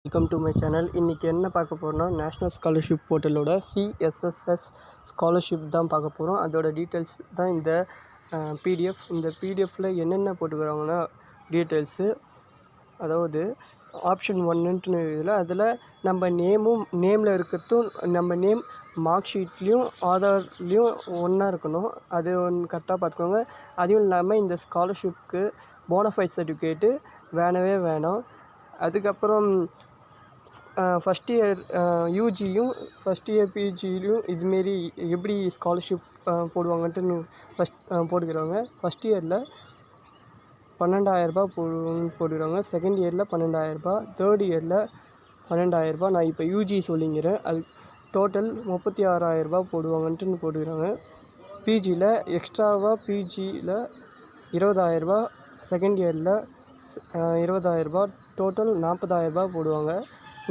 Welcome to my channel. இன்றைக்கி என்ன பார்க்க போகிறோம்னா, நேஷ்னல் ஸ்காலர்ஷிப் போர்ட்டலோட சிஎஸ்எஸ்எஸ் ஸ்காலர்ஷிப் தான் பார்க்க போகிறோம். அதோட டீட்டெயில்ஸ் தான் இந்த பிடிஎஃப். இந்த பிடிஎஃப்பில் என்னென்ன போட்டுக்கிறாங்கன்னா டீட்டெயில்ஸு, அதாவது ஆப்ஷன் 1ன்ட்டு இதில் அதில் நம்ம நேமில் இருக்கிறதும் நம்ம நேம் மார்க் ஷீட்லேயும் ஆதார்லேயும் ஒன்றா இருக்கணும். அது ஒன்று கரெக்டாக பார்த்துக்கோங்க. அதுவும் இல்லாமல் இந்த ஸ்காலர்ஷிப்க்கு போனஃபைட் சர்டிஃபிகேட்டு வேணவே வேணாம். அதுக்கப்புறம் ஃபஸ்ட் இயர் யூஜியும் ஃபஸ்ட் இயர் பிஜிலையும் இதுமாரி எப்படி ஸ்காலர்ஷிப் போடுவாங்கன்ட்டு போட்டுக்கிறாங்க. ஃபஸ்ட் இயரில் 12,000 போட்டுக்கிறாங்க. செகண்ட் இயரில் 12,000, தேர்ட் இயரில் 12,000. நான் இப்போ யூஜி சொல்லிங்கிறேன். அது டோட்டல் 36,000 போடுவாங்கன்ட்டு போட்டுக்கிறாங்க. பிஜியில் எக்ஸ்ட்ராவாக பிஜியில் 20,000, செகண்ட் இயரில் 20,000, டோட்டல் 40,000 போடுவாங்க.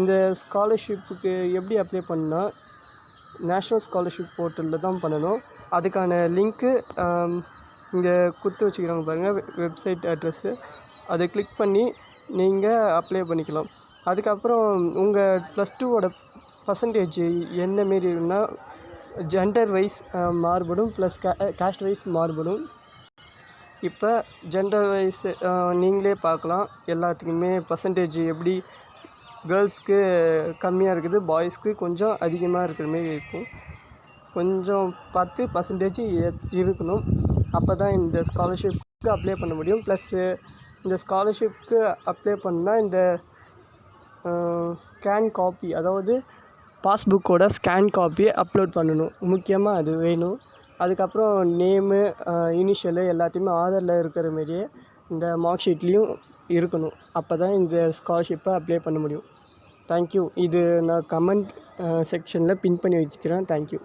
இந்த ஸ்காலர்ஷிப்புக்கு எப்படி அப்ளை பண்ணால் நேஷ்னல் ஸ்காலர்ஷிப் போர்ட்டலில் தான் பண்ணணும். அதுக்கான லிங்க்கு இங்கே கொடுத்து வச்சுக்கிறாங்க பாருங்கள், வெப்சைட் அட்ரெஸ்ஸு. அதை கிளிக் பண்ணி நீங்கள் அப்ளை பண்ணிக்கலாம். அதுக்கப்புறம் உங்கள் +2 பர்சன்டேஜ் என்ன மாரி இருக்குன்னா ஜெண்டர் வைஸ் மாறுபடும், ப்ளஸ் கேஸ்ட் வைஸ் மாறுபடும். இப்போ ஜெண்டர் வைஸ் நீங்களே பார்க்கலாம். எல்லாத்துக்குமே பர்சன்டேஜ் எப்படி கேர்ள்ஸ்க்கு கம்மியாக இருக்குது, பாய்ஸ்க்கு கொஞ்சம் அதிகமாக இருக்கிற மாரி இருக்கும். கொஞ்சம் 10% இருக்கணும். அப்போ தான் இந்த ஸ்காலர்ஷிப்க்கு அப்ளை பண்ண முடியும். ப்ளஸ்ஸு இந்த ஸ்காலர்ஷிப்க்கு அப்ளை பண்ணால் இந்த ஸ்கேன் காப்பி, அதாவது பாஸ்புக்கோட ஸ்கேன் காப்பி அப்லோட் பண்ணணும். முக்கியமாக அது வேணும். அதுக்கப்புறம் நேமு, இனிஷியலு எல்லாத்தையுமே ஆதாரில் இருக்கிற மாரியே இந்த மார்க் ஷீட்லேயும் இருக்கணும். அப்போ தான் இந்த ஸ்காலர்ஷிப்பை அப்ளை பண்ண முடியும். தேங்க்யூ. இது நான் கமெண்ட் செக்ஷனில் பின் பண்ணி வச்சுக்கிறேன். தேங்க்யூ.